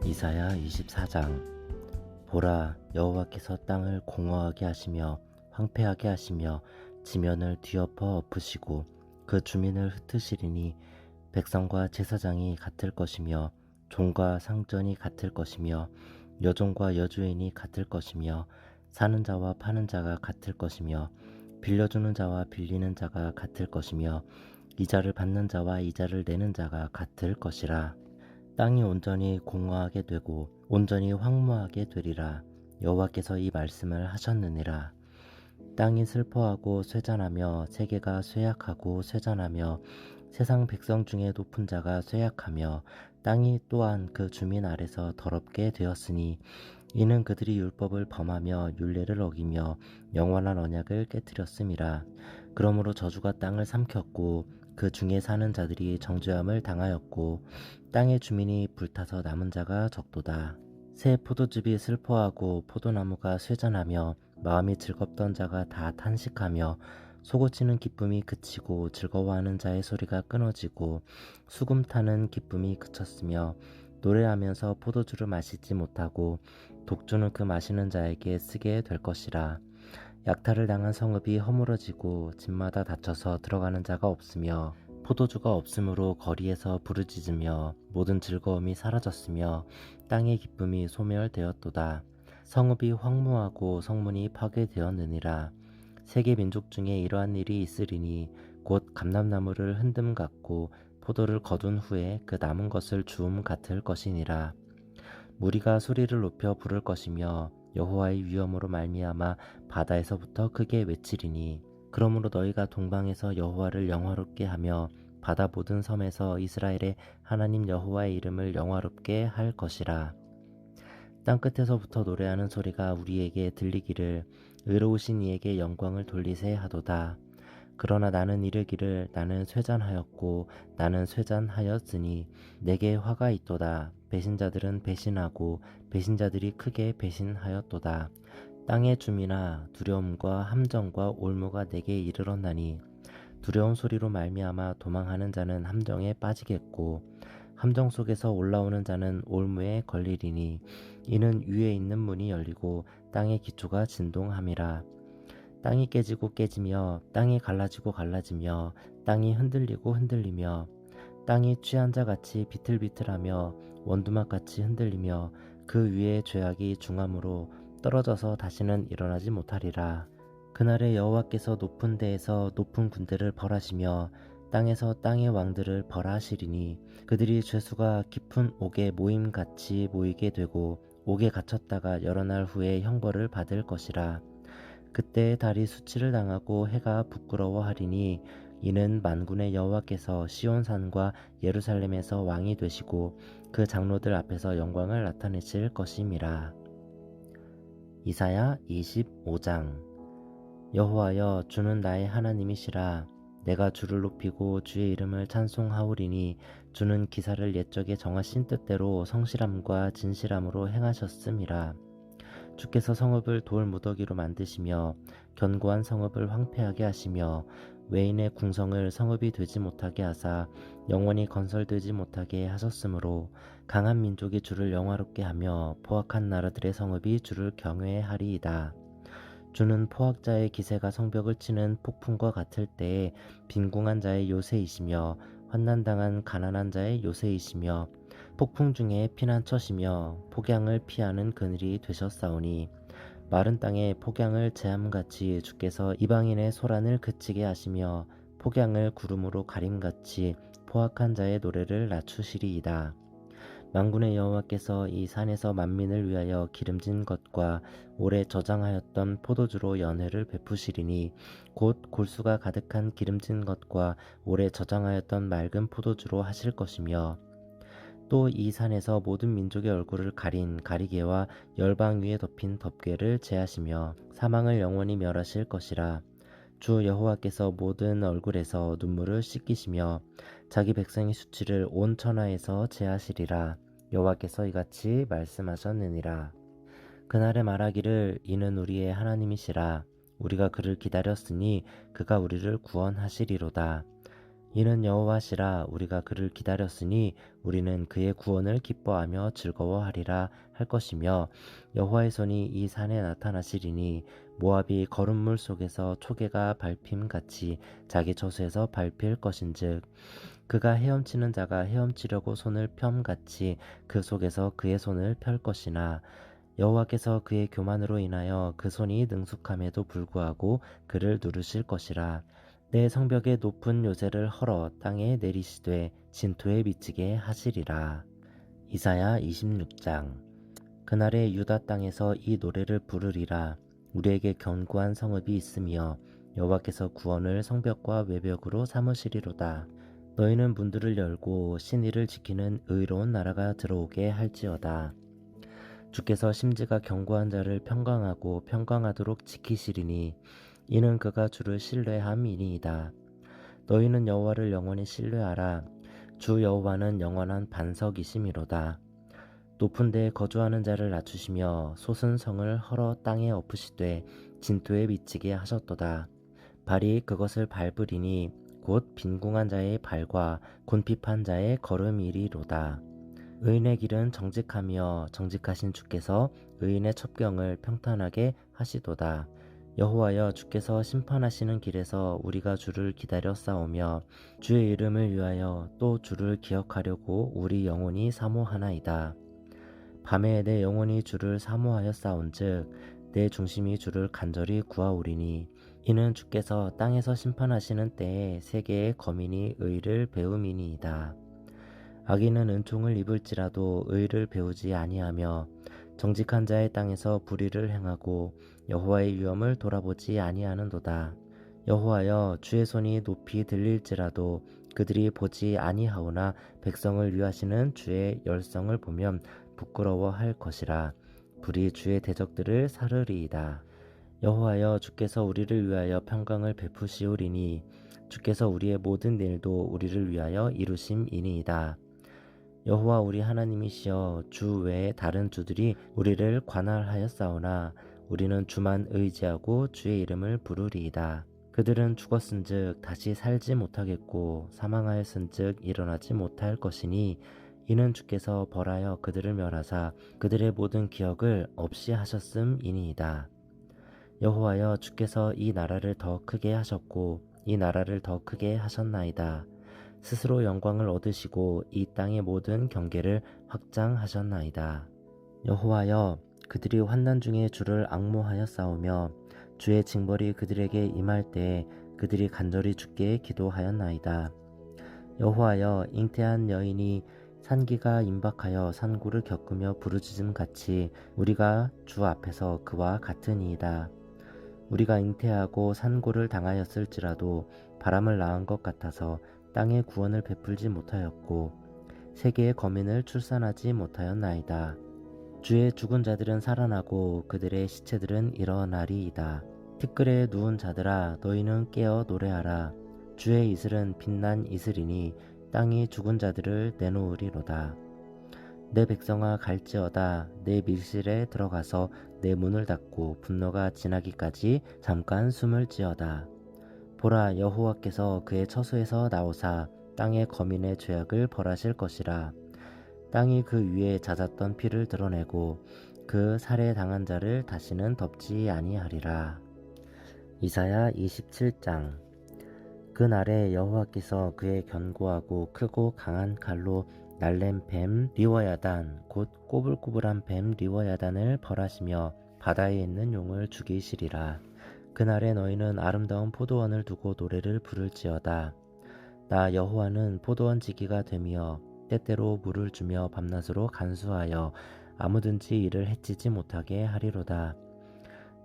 이사야 24장. 보라, 여호와께서 땅을 공허하게 하시며 황폐하게 하시며 지면을 뒤엎어 엎으시고 그 주민을 흩으시리니 백성과 제사장이 같을 것이며 종과 상전이 같을 것이며 여종과 여주인이 같을 것이며 사는 자와 파는 자가 같을 것이며 빌려주는 자와 빌리는 자가 같을 것이며 이자를 받는 자와 이자를 내는 자가 같을 것이라. 땅이 온전히 공허하게 되고 온전히 황무하게 되리라. 여호와께서 이 말씀을 하셨느니라. 땅이 슬퍼하고 쇠잔하며 세계가 쇠약하고 쇠잔하며 세상 백성 중에 높은 자가 쇠약하며 땅이 또한 그 주민 아래서 더럽게 되었으니 이는 그들이 율법을 범하며 율례를 어기며 영원한 언약을 깨뜨렸음이라. 그러므로 저주가 땅을 삼켰고 그 중에 사는 자들이 정죄함을 당하였고 땅의 주민이 불타서 남은 자가 적도다. 새 포도즙이 슬퍼하고 포도나무가 쇠잔하며 마음이 즐겁던 자가 다 탄식하며 솟구치는 기쁨이 그치고 즐거워하는 자의 소리가 끊어지고 수금 타는 기쁨이 그쳤으며 노래하면서 포도주를 마시지 못하고 독주는 그 마시는 자에게 쓰게 될 것이라. 약탈을 당한 성읍이 허물어지고 집마다 닫혀서 들어가는 자가 없으며 포도주가 없으므로 거리에서 부르짖으며 모든 즐거움이 사라졌으며 땅의 기쁨이 소멸되었도다. 성읍이 황무하고 성문이 파괴되었느니라. 세계 민족 중에 이러한 일이 있으리니 곧 감람나무를 흔듦 같고 포도를 거둔 후에 그 남은 것을 주움 같을 것이니라. 무리가 소리를 높여 부를 것이며 여호와의 위엄으로 말미암아 바다에서부터 크게 외치리니 그러므로 너희가 동방에서 여호와를 영화롭게 하며 바다 모든 섬에서 이스라엘의 하나님 여호와의 이름을 영화롭게 할 것이라. 땅끝에서부터 노래하는 소리가 우리에게 들리기를 의로우신 이에게 영광을 돌리세 하도다. 그러나 나는 이르기를 나는 쇠잔하였고 나는 쇠잔하였으니 내게 화가 있도다. 배신자들은 배신하고 배신자들이 크게 배신하였도다. 땅의 주민아, 두려움과 함정과 올무가 내게 이르렀나니 두려운 소리로 말미암아 도망하는 자는 함정에 빠지겠고 함정 속에서 올라오는 자는 올무에 걸리리니 이는 위에 있는 문이 열리고 땅의 기초가 진동함이라. 땅이 깨지고 깨지며 땅이 갈라지고 갈라지며 땅이 흔들리고 흔들리며 땅이 취한 자같이 비틀비틀하며 원두막같이 흔들리며 그 위에 죄악이 중함으로 떨어져서 다시는 일어나지 못하리라. 그날에 여호와께서 높은 데에서 높은 군대를 벌하시며 땅에서 땅의 왕들을 벌하시리니 그들이 죄수가 깊은 옥에 모임같이 모이게 되고 옥에 갇혔다가 여러 날 후에 형벌을 받을 것이라. 그때 달이 수치를 당하고 해가 부끄러워하리니 이는 만군의 여호와께서 시온산과 예루살렘에서 왕이 되시고 그 장로들 앞에서 영광을 나타내실 것임이라. 이사야 25장. 여호와여, 주는 나의 하나님이시라. 내가 주를 높이고 주의 이름을 찬송하오리니 주는 기사를 옛적에 정하신 뜻대로 성실함과 진실함으로 행하셨음이라. 주께서 성읍을 돌 무더기로 만드시며 견고한 성읍을 황폐하게 하시며 외인의 궁성을 성읍이 되지 못하게 하사 영원히 건설되지 못하게 하셨으므로 강한 민족이 주를 영화롭게 하며 포악한 나라들의 성읍이 주를 경외하리이다. 주는 포악자의 기세가 성벽을 치는 폭풍과 같을 때에 빈궁한 자의 요새이시며 환난당한 가난한 자의 요새이시며 폭풍 중에 피난처시며 폭양을 피하는 그늘이 되셨사오니 마른 땅에 폭양을 제함같이 주께서 이방인의 소란을 그치게 하시며 폭양을 구름으로 가림같이 포악한 자의 노래를 낮추시리이다. 만군의 여호와께서 이 산에서 만민을 위하여 기름진 것과 오래 저장하였던 포도주로 연회를 베푸시리니 곧 골수가 가득한 기름진 것과 오래 저장하였던 맑은 포도주로 하실 것이며 또 이 산에서 모든 민족의 얼굴을 가린 가리개와 열방 위에 덮인 덮개를 제하시며 사망을 영원히 멸하실 것이라. 주 여호와께서 모든 얼굴에서 눈물을 씻기시며 자기 백성의 수치를 온 천하에서 제하시리라. 여호와께서 이같이 말씀하셨느니라. 그날에 말하기를 이는 우리의 하나님이시라. 우리가 그를 기다렸으니 그가 우리를 구원하시리로다. 이는 여호와시라. 우리가 그를 기다렸으니 우리는 그의 구원을 기뻐하며 즐거워하리라 할 것이며, 여호와의 손이 이 산에 나타나시리니 모압이 거름물 속에서 초계가 밟힘같이 자기 저수에서 밟힐 것인즉, 그가 헤엄치는 자가 헤엄치려고 손을 켬같이 그 속에서 그의 손을 펼 것이나, 여호와께서 그의 교만으로 인하여 그 손이 능숙함에도 불구하고 그를 누르실 것이라. 내 성벽의 높은 요새를 헐어 땅에 내리시되 진토에 미치게 하시리라. 이사야 26장. 그날에 유다 땅에서 이 노래를 부르리라. 우리에게 견고한 성읍이 있으며 여호와께서 구원을 성벽과 외벽으로 삼으시리로다. 너희는 문들을 열고 신의를 지키는 의로운 나라가 들어오게 할지어다. 주께서 심지가 견고한 자를 평강하고 평강하도록 지키시리니 이는 그가 주를 신뢰함이니이다. 너희는 여호와를 영원히 신뢰하라. 주 여호와는 영원한 반석이심이로다. 높은 데에 거주하는 자를 낮추시며 솟은 성을 헐어 땅에 엎으시되 진토에 미치게 하셨도다. 발이 그것을 밟으리니 곧 빈궁한 자의 발과 곤핍한 자의 걸음이리로다. 의인의 길은 정직하며 정직하신 주께서 의인의 첩경을 평탄하게 하시도다. 여호와여, 주께서 심판하시는 길에서 우리가 주를 기다려 싸우며 주의 이름을 위하여 또 주를 기억하려고 우리 영혼이 사모하나이다. 밤에 내 영혼이 주를 사모하여 싸운즉 내 중심이 주를 간절히 구하오리니 이는 주께서 땅에서 심판하시는 때에 세계의 거민이 의를 배움이니이다. 악인은 은총을 입을지라도 의를 배우지 아니하며 정직한 자의 땅에서 불의를 행하고 여호와의 위엄을 돌아보지 아니하는도다. 여호와여, 주의 손이 높이 들릴지라도 그들이 보지 아니하오나 백성을 위하시는 주의 열성을 보면 부끄러워할 것이라. 불이 주의 대적들을 사르리이다. 여호와여, 주께서 우리를 위하여 평강을 베푸시오리니 주께서 우리의 모든 일도 우리를 위하여 이루심이니이다. 여호와 우리 하나님이시여, 주 외에 다른 주들이 우리를 관할하였사오나 우리는 주만 의지하고 주의 이름을 부르리이다. 그들은 죽었은즉 다시 살지 못하겠고 사망하였은즉 일어나지 못할 것이니 이는 주께서 벌하여 그들을 멸하사 그들의 모든 기억을 없이 하셨음이니이다. 여호와여, 주께서 이 나라를 더 크게 하셨고 이 나라를 더 크게 하셨나이다. 스스로 영광을 얻으시고 이 땅의 모든 경계를 확장하셨나이다. 여호와여, 그들이 환난 중에 주를 앙모하여 싸우며 주의 징벌이 그들에게 임할 때에 그들이 간절히 주께 기도하였나이다. 여호와여, 잉태한 여인이 산기가 임박하여 산고를 겪으며 부르짖음 같이 우리가 주 앞에서 그와 같으니이다. 우리가 잉태하고 산고를 당하였을지라도 바람을 낳은 것 같아서 땅에 구원을 베풀지 못하였고 세계의 거민을 출산하지 못하였나이다. 주의 죽은 자들은 살아나고 그들의 시체들은 일어나리이다. 티끌에 누운 자들아, 너희는 깨어 노래하라. 주의 이슬은 빛난 이슬이니 땅이 죽은 자들을 내놓으리로다. 내 백성아, 갈지어다. 내 밀실에 들어가서 내 문을 닫고 분노가 지나기까지 잠깐 숨을 지어다. 보라, 여호와께서 그의 처소에서 나오사 땅의 거민의 죄악을 벌하실 것이라. 땅이 그 위에 잦았던 피를 드러내고 그 살해당한 자를 다시는 덮지 아니하리라. 이사야 27장. 그날에 여호와께서 그의 견고하고 크고 강한 칼로 날랜 뱀 리워야단 곧 꼬불꼬불한 뱀 리워야단을 벌하시며 바다에 있는 용을 죽이시리라. 그날에 너희는 아름다운 포도원을 두고 노래를 부를지어다. 나 여호와는 포도원 지기가 되며 때때로 물을 주며 밤낮으로 간수하여 아무든지 이를 해치지 못하게 하리로다.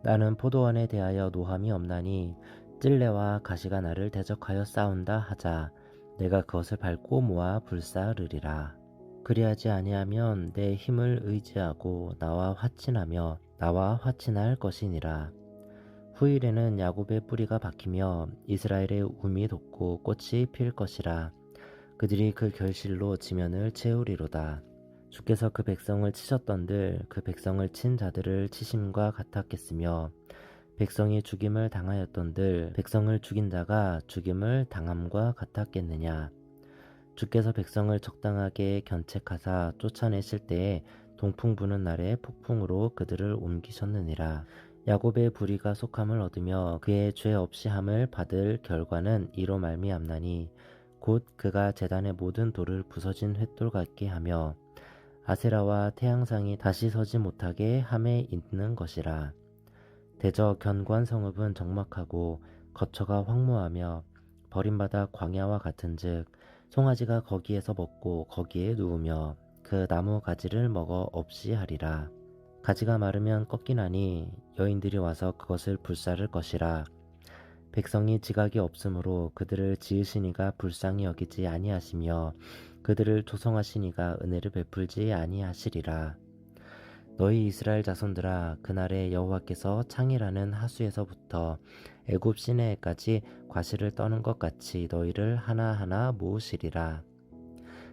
나는 포도원에 대하여 노함이 없나니 찔레와 가시가 나를 대적하여 싸운다 하자 내가 그것을 밟고 모아 불사르리라. 그리하지 아니하면 내 힘을 의지하고 나와 화친하며 나와 화친할 것이니라. 후일에는 야곱의 뿌리가 박히며 이스라엘의 움이 돋고 꽃이 필 것이라. 그들이 그 결실로 지면을 채우리로다. 주께서 그 백성을 치셨던들 그 백성을 친 자들을 치심과 같았겠으며 백성이 죽임을 당하였던들 백성을 죽인 자가 죽임을 당함과 같았겠느냐. 주께서 백성을 적당하게 견책하사 쫓아내실 때에 동풍 부는 날에 폭풍으로 그들을 옮기셨느니라. 야곱의 불의가 속함을 얻으며 그의 죄 없이 함을 받을 결과는 이로 말미암나니 곧 그가 제단의 모든 돌을 부서진 횃돌 같게 하며 아세라와 태양상이 다시 서지 못하게 함에 있는 것이라. 대저 견고한 성읍은 적막하고 거처가 황무하며 버림받아 광야와 같은즉 송아지가 거기에서 먹고 거기에 누우며 그 나무 가지를 먹어 없이 하리라. 가지가 마르면 꺾이나니 여인들이 와서 그것을 불사를 것이라. 백성이 지각이 없으므로 그들을 지으시니가 불쌍히 여기지 아니하시며 그들을 조성하시니가 은혜를 베풀지 아니하시리라. 너희 이스라엘 자손들아, 그날에 여호와께서 창이라는 하수에서부터 애굽 시내에까지 과실을 떠는 것 같이 너희를 하나하나 모으시리라.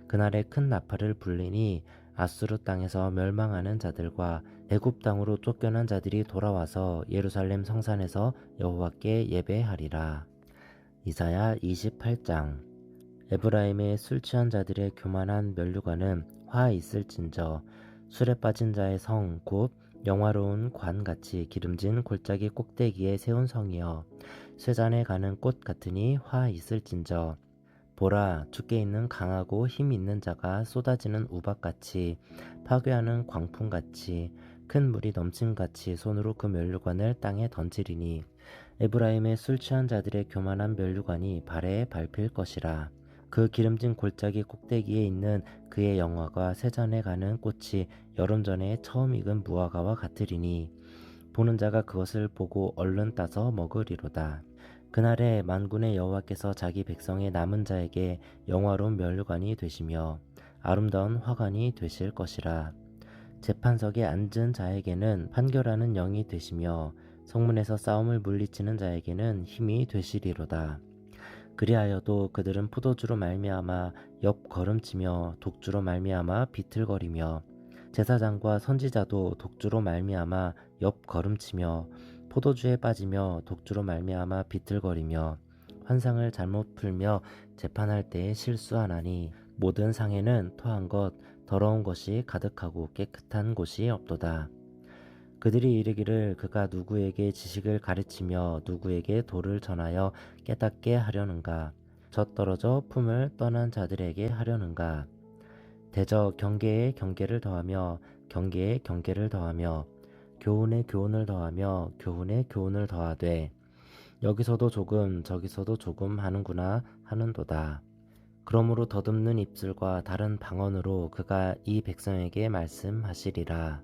그날에 큰 나팔을 불리니 아수르 땅에서 멸망하는 자들과 애굽 땅으로 쫓겨난 자들이 돌아와서 예루살렘 성산에서 여호와께 예배하리라. 이사야 28장. 에브라임의 술 취한 자들의 교만한 면류관은 화 있을진저 술에 빠진 자의 성 곧 영화로운 관같이 기름진 골짜기 꼭대기에 세운 성이여 쇠잔에 가는 꽃 같으니 화 있을진저. 보라, 주께 있는 강하고 힘 있는 자가 쏟아지는 우박같이 파괴하는 광풍같이 큰 물이 넘침같이 손으로 그 면류관을 땅에 던지리니 에브라임의 술 취한 자들의 교만한 면류관이 발에 밟힐 것이라. 그 기름진 골짜기 꼭대기에 있는 그의 영화가 세잔에 가는 꽃이 여름 전에 처음 익은 무화과와 같으리니 보는 자가 그것을 보고 얼른 따서 먹으리로다. 그날에 만군의 여호와께서 자기 백성의 남은 자에게 영화로운 면류관이 되시며 아름다운 화관이 되실 것이라. 재판석에 앉은 자에게는 판결하는 영이 되시며 성문에서 싸움을 물리치는 자에게는 힘이 되시리로다. 그리하여도 그들은 포도주로 말미암아 옆걸음치며 독주로 말미암아 비틀거리며 제사장과 선지자도 독주로 말미암아 옆걸음치며 포도주에 빠지며 독주로 말미암아 비틀거리며 환상을 잘못 풀며 재판할 때에 실수하나니 모든 상에는 토한 것 더러운 것이 가득하고 깨끗한 곳이 없도다. 그들이 이르기를 그가 누구에게 지식을 가르치며 누구에게 도를 전하여 깨닫게 하려는가. 젖떨어져 품을 떠난 자들에게 하려는가. 대저 경계에 경계를 더하며 경계에 경계를 더하며 교훈에 교훈을 더하며 교훈에 교훈을 더하되 여기서도 조금 저기서도 조금 하는구나 하는도다. 그러므로 더듬는 입술과 다른 방언으로 그가 이 백성에게 말씀하시리라.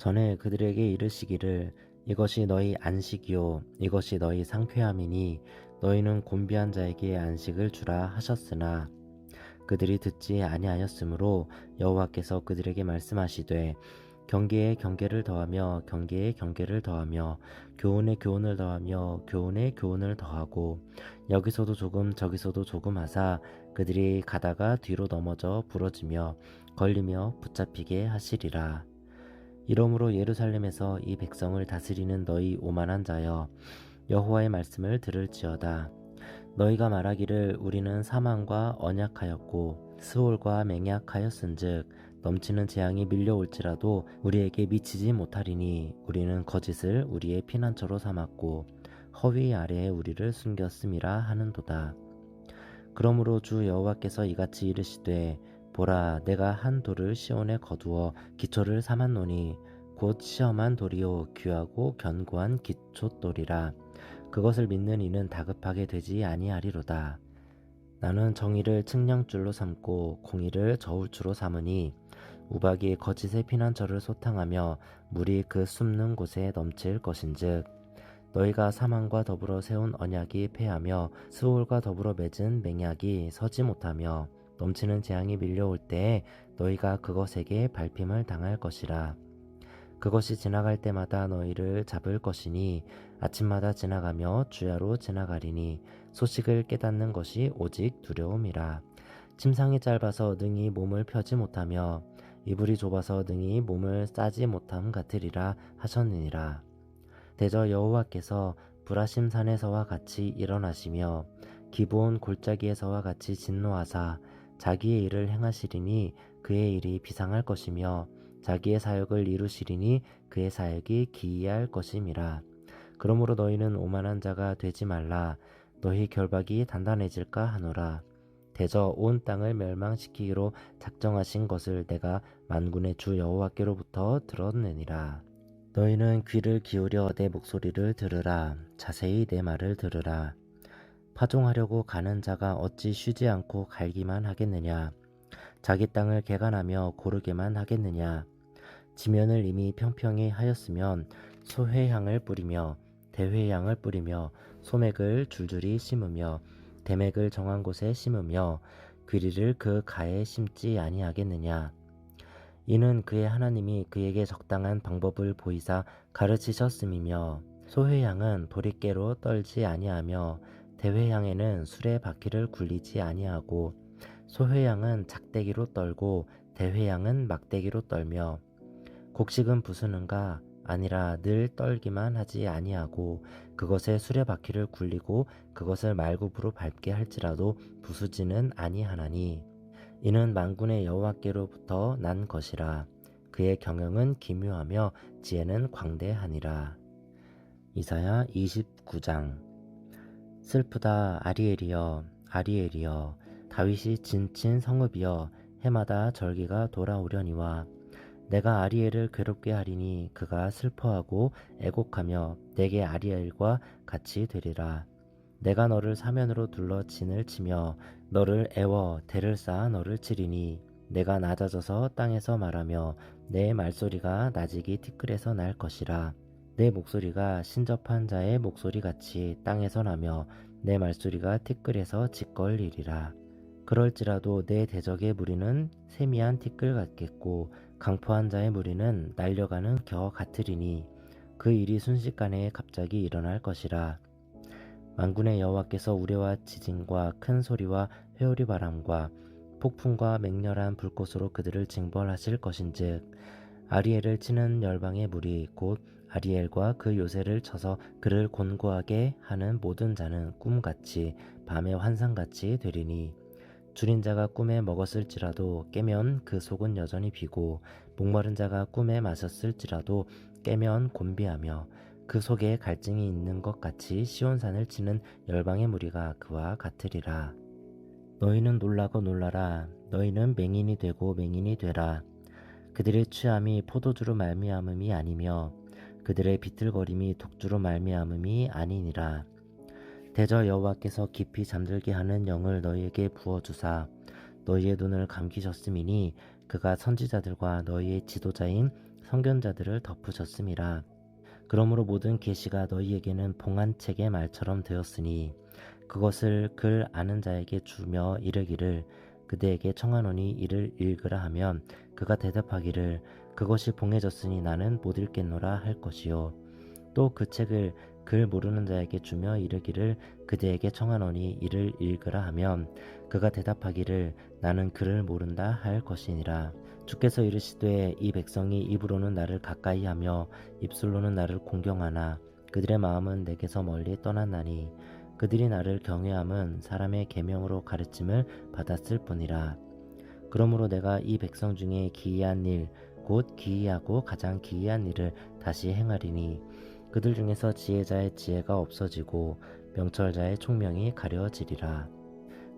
전에 그들에게 이르시기를 이것이 너희 안식이요 이것이 너희 상쾌함이니 너희는 곤비한 자에게 안식을 주라 하셨으나 그들이 듣지 아니하였으므로 여호와께서 그들에게 말씀하시되 경계에 경계를 더하며 경계에 경계를 더하며 교훈에 교훈을 더하며 교훈에 교훈을 더하고 여기서도 조금 저기서도 조금 하사 그들이 가다가 뒤로 넘어져 부러지며 걸리며 붙잡히게 하시리라. 이러므로 예루살렘에서 이 백성을 다스리는 너희 오만한 자여 여호와의 말씀을 들을지어다. 너희가 말하기를 우리는 사망과 언약하였고 스올과 맹약하였은즉 넘치는 재앙이 밀려올지라도 우리에게 미치지 못하리니 우리는 거짓을 우리의 피난처로 삼았고 허위 아래에 우리를 숨겼음이라 하는도다. 그러므로 주 여호와께서 이같이 이르시되 보라, 내가 한 돌을 시온에 거두어 기초를 삼았노니 곧 시험한 돌이요 귀하고 견고한 기초돌이라. 그것을 믿는 이는 다급하게 되지 아니하리로다. 나는 정의를 측량줄로 삼고 공의를 저울추로 삼으니 우박이 거짓의 피난처를 소탕하며 물이 그 숨는 곳에 넘칠 것인즉 너희가 사망과 더불어 세운 언약이 패하며 스올과 더불어 맺은 맹약이 서지 못하며 넘치는 재앙이 밀려올 때에 너희가 그것에게 밟힘을 당할 것이라. 그것이 지나갈 때마다 너희를 잡을 것이니 아침마다 지나가며 주야로 지나가리니 소식을 깨닫는 것이 오직 두려움이라. 침상이 짧아서 능히 몸을 펴지 못하며 이불이 좁아서 능히 몸을 싸지 못함 같으리라 하셨느니라. 대저 여호와께서 브라심 산에서와 같이 일어나시며 기브온 골짜기에서와 같이 진노하사 자기의 일을 행하시리니 그의 일이 비상할 것이며 자기의 사역을 이루시리니 그의 사역이 기이할 것임이라. 그러므로 너희는 오만한 자가 되지 말라. 너희 결박이 단단해질까 하노라. 대저 온 땅을 멸망시키기로 작정하신 것을 내가 만군의 주 여호와께로부터 들었느니라. 너희는 귀를 기울여 내 목소리를 들으라. 자세히 내 말을 들으라. 파종하려고 가는 자가 어찌 쉬지 않고 갈기만 하겠느냐. 자기 땅을 개간하며 고르게만 하겠느냐. 지면을 이미 평평히 하였으면 소회향을 뿌리며 대회향을 뿌리며 소맥을 줄줄이 심으며 대맥을 정한 곳에 심으며 귀리를 그 가에 심지 아니하겠느냐. 이는 그의 하나님이 그에게 적당한 방법을 보이사 가르치셨음이며 소회향은 도리깨로 떨지 아니하며 대회향에는 수레 바퀴를 굴리지 아니하고 소회향은 작대기로 떨고 대회향은 막대기로 떨며 곡식은 부수는가 아니라 늘 떨기만 하지 아니하고 그것에 수레바퀴를 굴리고 그것을 말굽으로 밟게 할지라도 부수지는 아니하나니 이는 만군의 여호와께로부터 난 것이라. 그의 경영은 기묘하며 지혜는 광대하니라. 이사야 29장. 슬프다 아리엘이여 아리엘이여 다윗이 진친 성읍이여 해마다 절기가 돌아오려니와 내가 아리엘을 괴롭게 하리니 그가 슬퍼하고 애곡하며 내게 아리엘과 같이 되리라. 내가 너를 사면으로 둘러 진을 치며 너를 애워 대를 쌓아 너를 치리니 내가 낮아져서 땅에서 말하며 내 말소리가 나직이 티끌에서 날 것이라. 내 목소리가 신접한 자의 목소리같이 땅에서 나며 내 말소리가 티끌에서 짓걸리리라. 그럴지라도 내 대적의 무리는 세미한 티끌 같겠고 강포한 자의 무리는 날려가는 겨 같으리니 그 일이 순식간에 갑자기 일어날 것이라. 만군의 여호와께서 우레와 지진과 큰 소리와 회오리 바람과 폭풍과 맹렬한 불꽃으로 그들을 징벌하실 것인즉 아리엘을 치는 열방의 무리 곧 아리엘과 그 요새를 쳐서 그를 곤고하게 하는 모든 자는 꿈같이 밤의 환상같이 되리니 줄인 자가 꿈에 먹었을지라도 깨면 그 속은 여전히 비고 목마른 자가 꿈에 마셨을지라도 깨면 곤비하며 그 속에 갈증이 있는 것 같이 시온산을 치는 열방의 무리가 그와 같으리라. 너희는 놀라고 놀라라. 너희는 맹인이 되고 맹인이 되라. 그들의 취함이 포도주로 말미암음이 아니며 그들의 비틀거림이 독주로 말미암음이 아니니라. 대저 여호와께서 깊이 잠들게 하는 영을 너희에게 부어주사 너희의 눈을 감기셨음이니 그가 선지자들과 너희의 지도자인 선견자들을 덮으셨음이라. 그러므로 모든 계시가 너희에게는 봉안책의 말처럼 되었으니 그것을 글 아는 자에게 주며 이르기를 그대에게 청하노니 이를 읽으라 하면 그가 대답하기를 그것이 봉해졌으니 나는 못 읽겠노라 할 것이요. 또 그 책을 글 모르는 자에게 주며 이르기를 그대에게 청하노니 이를 읽으라 하면 그가 대답하기를 나는 글을 모른다 할 것이니라. 주께서 이르시되 이 백성이 입으로는 나를 가까이하며 입술로는 나를 공경하나 그들의 마음은 내게서 멀리 떠났나니 그들이 나를 경외함은 사람의 계명으로 가르침을 받았을 뿐이라. 그러므로 내가 이 백성 중에 기이한 일 곧 기이하고 가장 기이한 일을 다시 행하리니 그들 중에서 지혜자의 지혜가 없어지고 명철자의 총명이 가려지리라.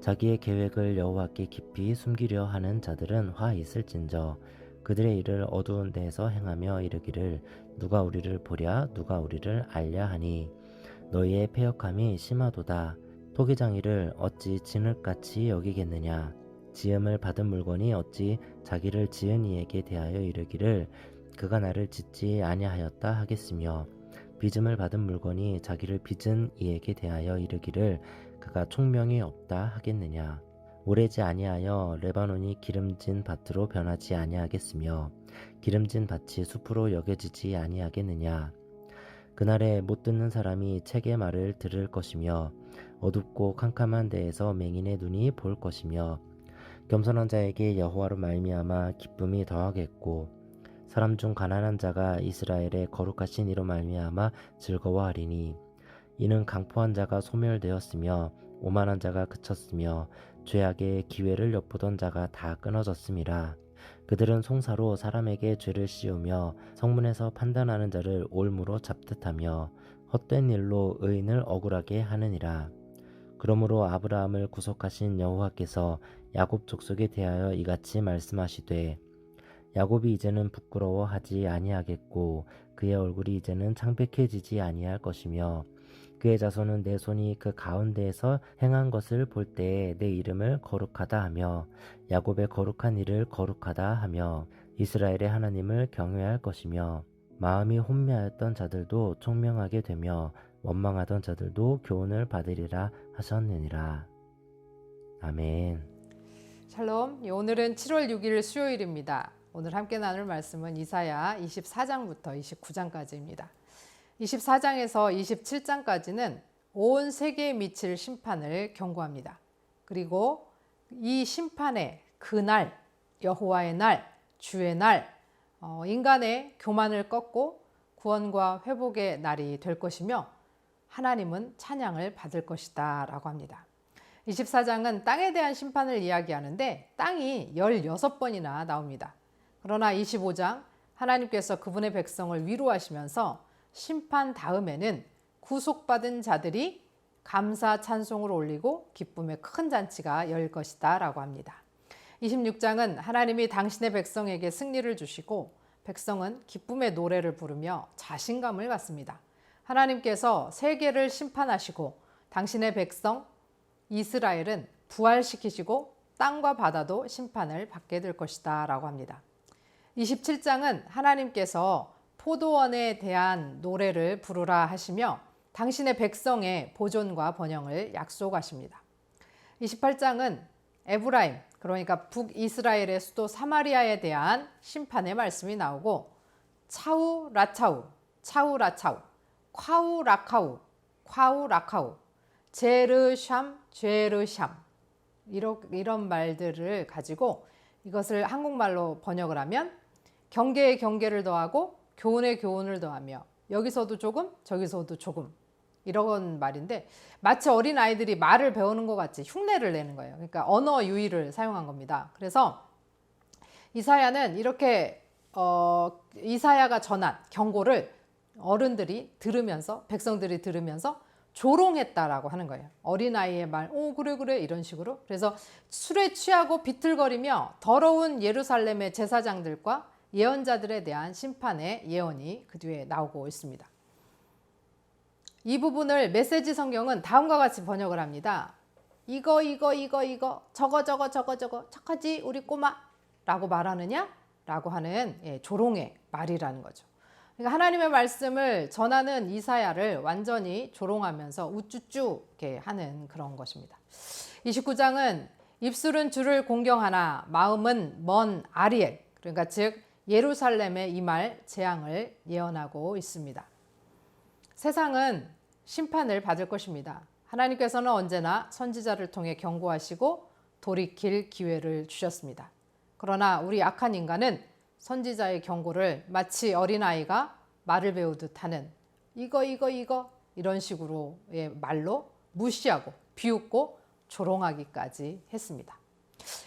자기의 계획을 여호와께 깊이 숨기려 하는 자들은 화 있을진저 그들의 일을 어두운 데에서 행하며 이르기를 누가 우리를 보랴 누가 우리를 알랴 하니 너희의 패역함이 심하도다. 토기장이를 어찌 진흙같이 여기겠느냐. 지음을 받은 물건이 어찌 자기를 지은 이에게 대하여 이르기를 그가 나를 짓지 아니하였다 하겠으며 빚음을 받은 물건이 자기를 빚은 이에게 대하여 이르기를 그가 총명이 없다 하겠느냐. 오래지 아니하여 레바논이 기름진 밭으로 변하지 아니하겠으며 기름진 밭이 숲으로 여겨지지 아니하겠느냐. 그날에 못 듣는 사람이 책의 말을 들을 것이며 어둡고 캄캄한 데에서 맹인의 눈이 볼 것이며 겸손한 자에게 여호와로 말미암아 기쁨이 더하겠고 사람 중 가난한 자가 이스라엘의 거룩하신 이로 말미암아 즐거워하리니 이는 강포한 자가 소멸되었으며 오만한 자가 그쳤으며 죄악의 기회를 엿보던 자가 다 끊어졌음이라. 그들은 송사로 사람에게 죄를 씌우며 성문에서 판단하는 자를 올무로 잡듯하며 헛된 일로 의인을 억울하게 하느니라. 그러므로 아브라함을 구속하신 여호와께서 야곱 족속에 대하여 이같이 말씀하시되 야곱이 이제는 부끄러워하지 아니하겠고 그의 얼굴이 이제는 창백해지지 아니할 것이며 그의 자손은 내 손이 그 가운데에서 행한 것을 볼 때에 내 이름을 거룩하다 하며 야곱의 거룩한 일을 거룩하다 하며 이스라엘의 하나님을 경외할 것이며 마음이 혼미하였던 자들도 총명하게 되며 원망하던 자들도 교훈을 받으리라 하셨느니라. 아멘. 샬롬. 오늘은 7월 6일 수요일입니다. 오늘 함께 나눌 말씀은 이사야 24장부터 29장까지입니다. 24장에서 27장까지는 온 세계에 미칠 심판을 경고합니다. 그리고 이 심판의 그날, 여호와의 날, 주의 날, 인간의 교만을 꺾고 구원과 회복의 날이 될 것이며 하나님은 찬양을 받을 것이다 라고 합니다. 24장은 땅에 대한 심판을 이야기하는데 땅이 16번이나 나옵니다. 그러나 25장 하나님께서 그분의 백성을 위로하시면서 심판 다음에는 구속받은 자들이 감사 찬송을 올리고 기쁨의 큰 잔치가 열 것이다 라고 합니다. 26장은 하나님이 당신의 백성에게 승리를 주시고 백성은 기쁨의 노래를 부르며 자신감을 갖습니다. 하나님께서 세계를 심판하시고 당신의 백성 이스라엘은 부활시키시고 땅과 바다도 심판을 받게 될 것이다 라고 합니다. 27장은 하나님께서 포도원에 대한 노래를 부르라 하시며 당신의 백성의 보존과 번영을 약속하십니다. 28장은 에브라임, 그러니까 북이스라엘의 수도 사마리아에 대한 심판의 말씀이 나오고 차우 라차우, 차우 라차우, 콰우 라카우, 콰우 라카우, 제르샴, 제르샴 이런 말들을 가지고 이것을 한국말로 번역을 하면 경계에 경계를 더하고 교훈에 교훈을 더하며 여기서도 조금 저기서도 조금 이런 말인데 마치 어린아이들이 말을 배우는 것 같이 흉내를 내는 거예요. 그러니까 언어 유희를 사용한 겁니다. 그래서 이사야는 이렇게 이사야가 전한 경고를 어른들이 들으면서 백성들이 들으면서 조롱했다라고 하는 거예요. 어린아이의 말, 그래 이런 식으로. 그래서 술에 취하고 비틀거리며 더러운 예루살렘의 제사장들과 예언자들에 대한 심판의 예언이 그 뒤에 나오고 있습니다. 이 부분을 메시지 성경은 다음과 같이 번역을 합니다. 이거 저거 착하지 우리 꼬마 라고 말하느냐? 라고 하는 조롱의 말이라는 거죠. 그러니까 하나님의 말씀을 전하는 이사야를 완전히 조롱하면서 우쭈쭈 이렇게 하는 그런 것입니다. 29장은 입술은 주를 공경하나 마음은 먼 아리엘, 그러니까 즉 예루살렘에 임할 재앙을 예언하고 있습니다. 세상은 심판을 받을 것입니다. 하나님께서는 언제나 선지자를 통해 경고하시고 돌이킬 기회를 주셨습니다. 그러나 우리 악한 인간은 선지자의 경고를 마치 어린아이가 말을 배우듯 하는 이거 이런 식으로의 말로 무시하고 비웃고 조롱하기까지 했습니다.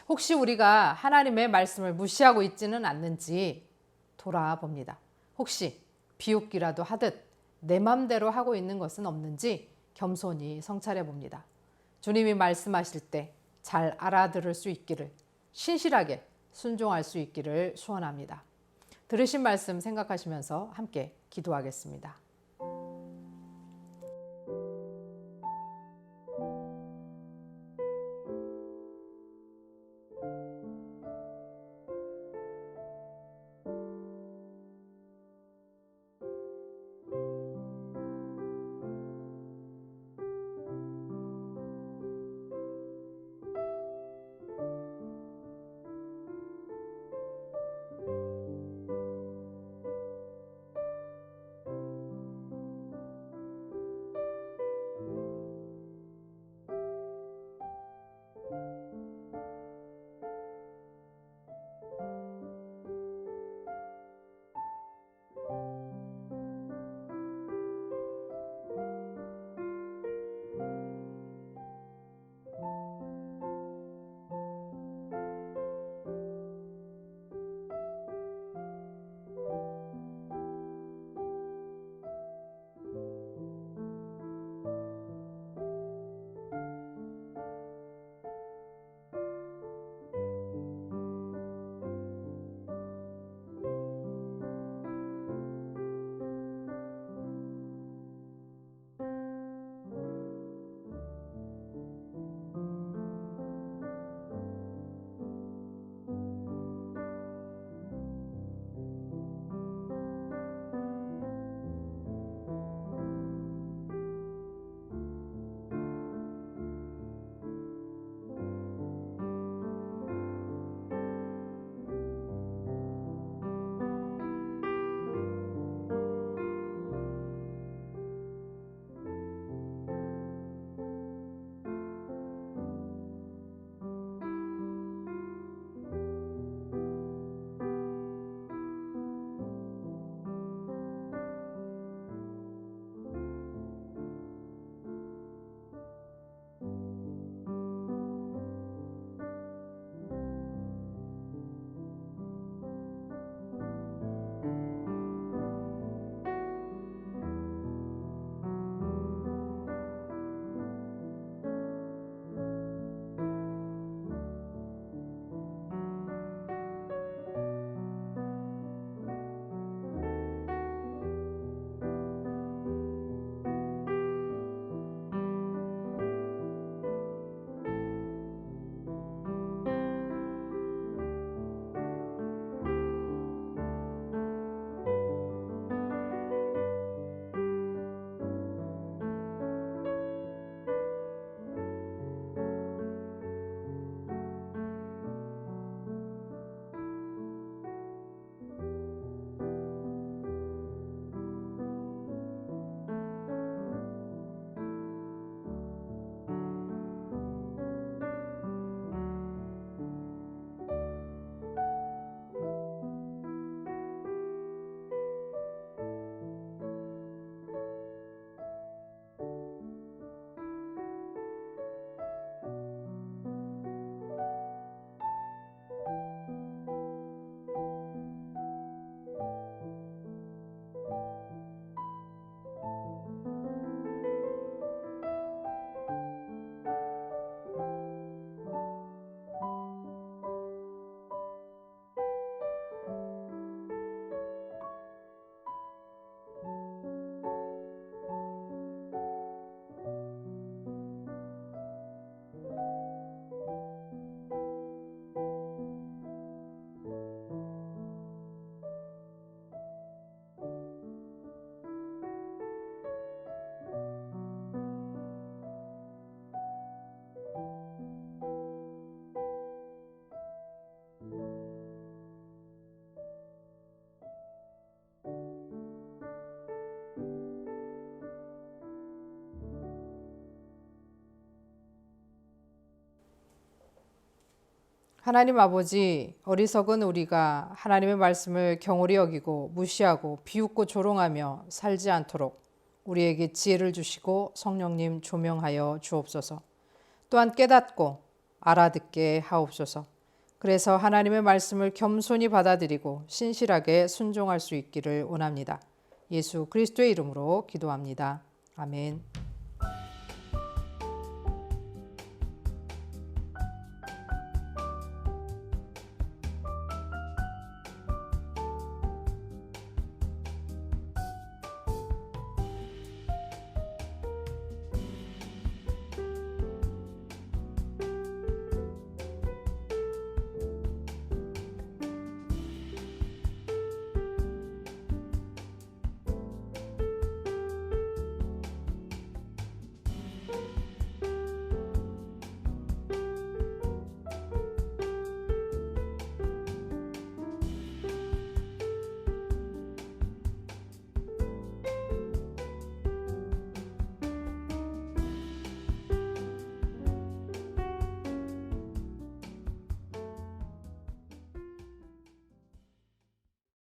혹시 우리가 하나님의 말씀을 무시하고 있지는 않는지 돌아봅니다. 혹시 비웃기라도 하듯 내 맘대로 하고 있는 것은 없는지 겸손히 성찰해 봅니다. 주님이 말씀하실 때 잘 알아들을 수 있기를, 신실하게 순종할 수 있기를 소원합니다. 들으신 말씀 생각하시면서 함께 기도하겠습니다. 하나님 아버지, 어리석은 우리가 하나님의 말씀을 경홀히 여기고 무시하고 비웃고 조롱하며 살지 않도록 우리에게 지혜를 주시고 성령님 조명하여 주옵소서. 또한 깨닫고 알아듣게 하옵소서. 그래서 하나님의 말씀을 겸손히 받아들이고 신실하게 순종할 수 있기를 원합니다. 예수 그리스도의 이름으로 기도합니다. 아멘.